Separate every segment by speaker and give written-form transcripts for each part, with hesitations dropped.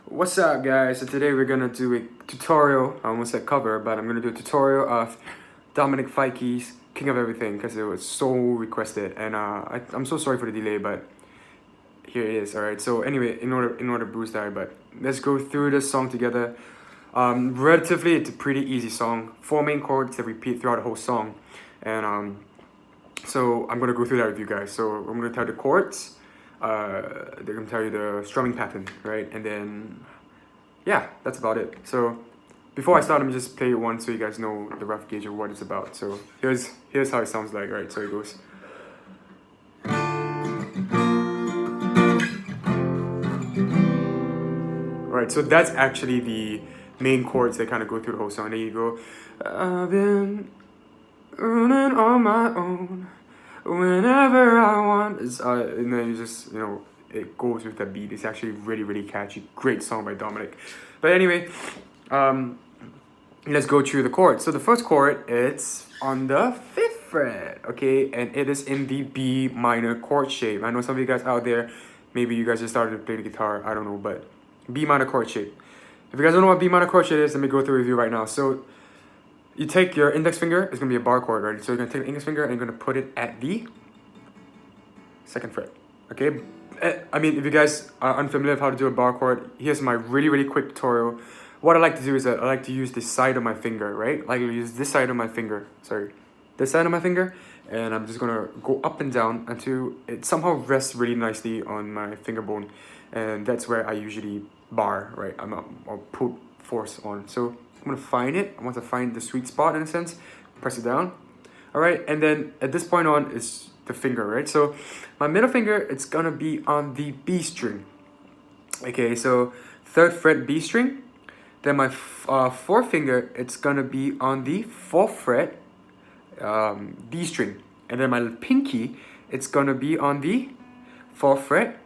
Speaker 1: What's up, guys? So today we're gonna do a tutorial. I almost said cover, but I'm gonna do a tutorial of Dominick Fike's King of Everything because it was so requested, and I'm so sorry for the delay, but here it is. All right. So anyway, in order to boost that, but let's go through this song together. Relatively, it's a pretty easy song. 4 main chords that repeat throughout the whole song, and so I'm gonna go through that with you guys. So I'm gonna tell the chords. They're gonna tell you the strumming pattern, right? And then, yeah, that's about it. So before I start, let me just play it once so you guys know the rough gauge of what it's about. So here's how it sounds like, right? So it goes. Alright, so that's actually the main chords that kind of go through the whole song. There you go. I've been running on my own whenever I want. And then you just, it goes with the beat. It's actually really catchy. Great song by Dominick. But anyway, let's go through the chords. So the first chord, it's on the 5th fret, okay? And it is in the B minor chord shape. I know some of you guys out there, maybe you guys just started to play the guitar, I don't know, but B minor chord shape. If you guys don't know what B minor chord shape is, let me go through a review right now. So you take your index finger, it's gonna be a bar chord, right? So you're gonna take the index finger and you're gonna put it at the 2nd fret, okay? I mean, if you guys are unfamiliar with how to do a bar chord, here's my really quick tutorial. What I like to do is that I like to use the side of my finger, right? I like to use this side of my finger, this side of my finger, and I'm just gonna go up and down until it somehow rests really nicely on my finger bone, and that's where I usually bar, right? I'll put force on. So I'm gonna find it. I want to find the sweet spot in a sense, press it down. All right, and then at this point on is the finger, right? So my middle finger, it's gonna be on the B string. Okay, so 3rd fret B string. Then my 4th finger, it's gonna be on the 4th fret D string. And then my pinky, it's gonna be on the 4th fret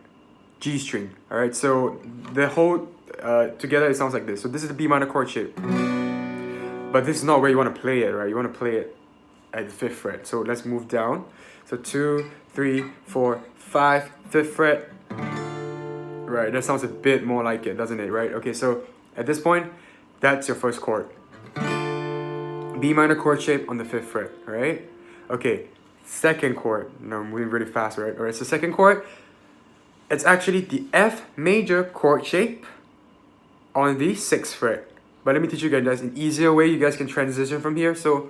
Speaker 1: G string. All right, so the whole together it sounds like this. So this is the B minor chord shape, but this is not where you want to play it, right? You want to play it at the 5th fret. So let's move down. So 2, 3, 4, 5, 5th fret. Right, that sounds a bit more like it, doesn't it? Right. Okay, so at this point, that's your first chord. B minor chord shape on the 5th fret, right? Okay, 2nd chord. Now I'm moving really fast, right? All right, so 2nd chord, it's actually the F major chord shape on the 6th fret. But let me teach you guys an easier way you guys can transition from here. So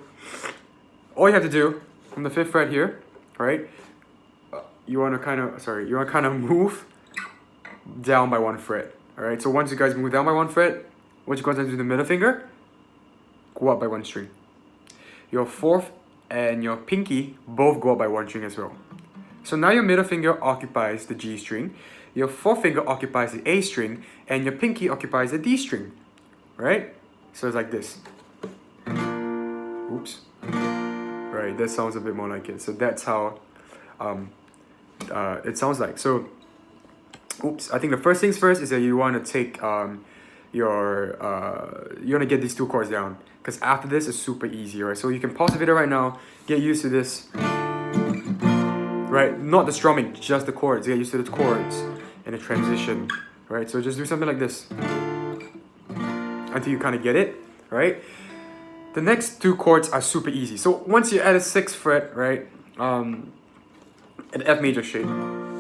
Speaker 1: all you have to do from the 5th fret here, right? You want to kind of move down by 1 fret. All right, so once you guys move down by 1 fret, what you guys have to do the middle finger, go up by 1 string. Your 4th and your pinky both go up by 1 string as well. So now your middle finger occupies the G string, your 4th finger occupies the A string, and your pinky occupies the D string, right? So it's like this. Oops. Right, that sounds a bit more like it. So that's how it sounds like. So, oops, I think the first things first is that you want to take you want to get these 2 chords down, because after this it's super easy, right? So you can pause the video right now, get used to this, right? Not the strumming, just the chords. Get used to the chords and the transition, right? So just do something like this until you kind of get it, right? The next 2 chords are super easy. So once you're at a 6th fret, right, an F major shape,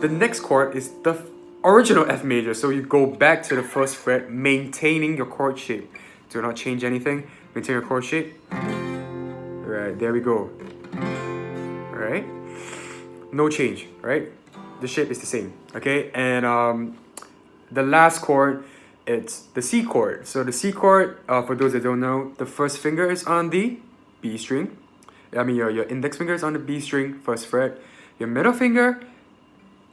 Speaker 1: the next chord is the original F major. So you go back to the 1st fret, maintaining your chord shape. Do not change anything. Maintain your chord shape. Right, there we go. All right, no change, right? The shape is the same, okay? And the last chord, it's the C chord. So the C chord, for those that don't know, the 1st finger is on the B string. I mean, your index finger is on the B string, 1st fret. Your middle finger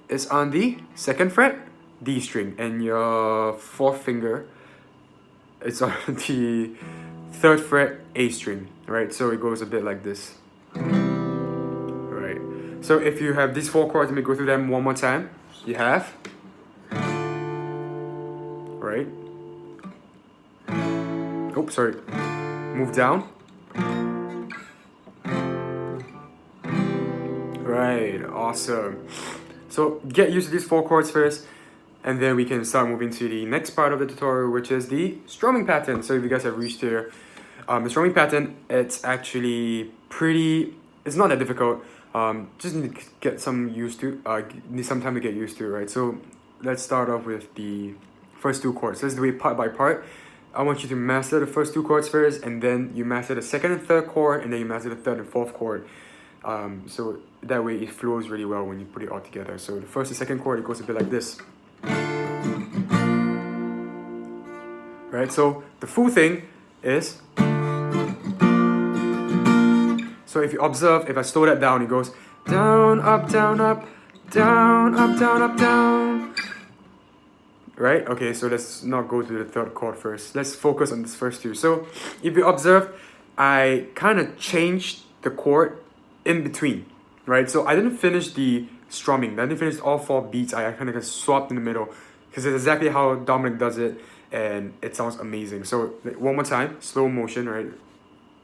Speaker 1: is on the 2nd fret, D string. And your 4th finger is on the 3rd fret, A string, right? So it goes a bit like this. Right. So if you have these 4 chords, let me go through them one more time. You have, right? Oh, sorry. Move down. Right, awesome. So get used to these 4 chords first. And then we can start moving to the next part of the tutorial, which is the strumming pattern. So if you guys have reached here, the strumming pattern, it's actually it's not that difficult. Just need to get some used to, need some time to get used to, right? So let's start off with the first two chords. Let's do it part by part. I want you to master the first two chords first, and then you master the second and third chord, and then you master the third and fourth chord. So that way it flows really well when you put it all together. So the first and second chord, it goes a bit like this. Right, so the full thing is, so if you observe, if I slow that down, it goes down, up, down, up, down, up, down, up, down. Right, okay, so let's not go to the third chord first. Let's focus on this first two. So if you observe, I kind of changed the chord in between, right? So I didn't finish the strumming. I didn't finish all 4 beats. I kind of swapped in the middle because it's exactly how Dominick does it, and it sounds amazing. So one more time, slow motion, right?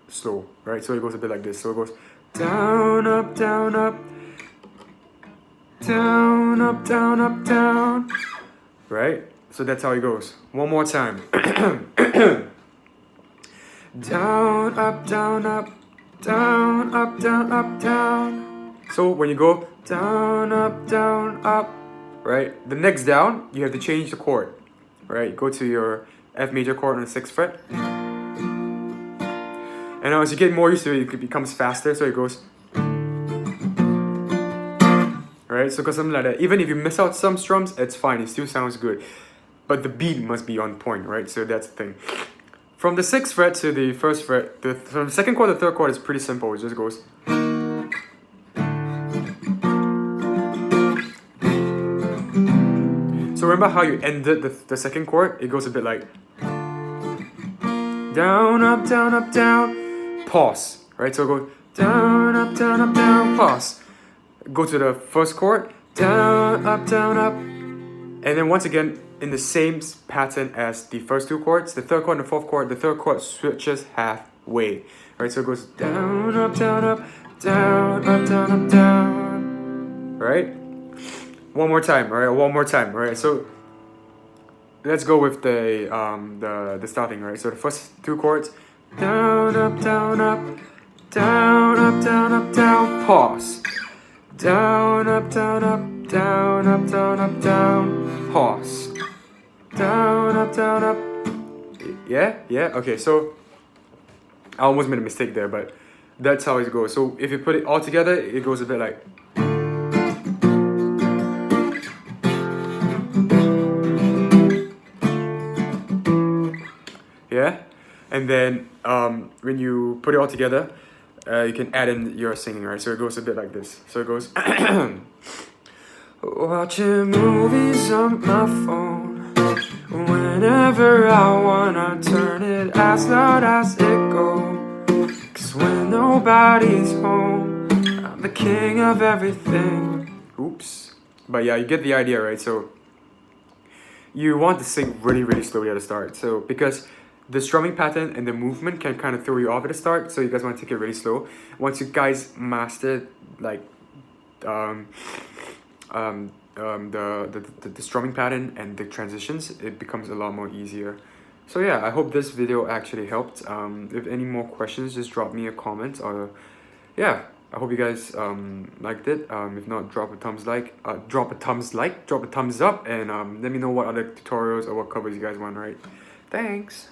Speaker 1: Slow, right? So it goes a bit like this. So it goes down, up, down, up, down, up, down, up, down, right? So that's how it goes. One more time. Down, up, down, up, down, up, down, up, down. So when you go down, up, right? The next down, you have to change the chord, right? Go to your F major chord on the 6th fret. And as you get more used to it, it becomes faster, so it goes. Right? So, because something like that. Even if you miss out some strums, it's fine, it still sounds good. But the beat must be on point, right? So that's the thing. From the 6th fret to the 1st fret, from the 2nd chord to the 3rd chord is pretty simple. It just goes. So remember how you ended the 2nd chord? It goes a bit like down, up, down, pause, right? So go down, up, down, pause. Go to the 1st chord, down, up, and then once again in the same pattern as the first 2 chords, the 3rd chord and the 4th chord, the 3rd chord switches halfway, right? So it goes down, up, down, down, right? One more time, all right? One more time, all right? So let's go with the starting, right? So the first 2 chords, down, up, down, pause. Down, up, down, pause. Down, up, yeah, okay, so I almost made a mistake there, but that's how it goes. So if you put it all together, it goes a bit like. Yeah, and then when you put it all together, you can add in your singing, right? So it goes a bit like this. So it goes watching movies on my phone. Whenever I wanna turn it as loud as it goes. 'Cause when nobody's home, I'm the king of everything. Oops. But yeah, you get the idea, right? So you want to sing really, really slowly at the start. So because the strumming pattern and the movement can kind of throw you off at the start, so you guys want to take it really slow. Once you guys master like the strumming pattern and the transitions, it becomes a lot more easier. So yeah, I hope this video actually helped. If any more questions, just drop me a comment, or yeah, I hope you guys liked it. If not, drop a thumbs up, and let me know what other tutorials or what covers you guys want, right? Thanks.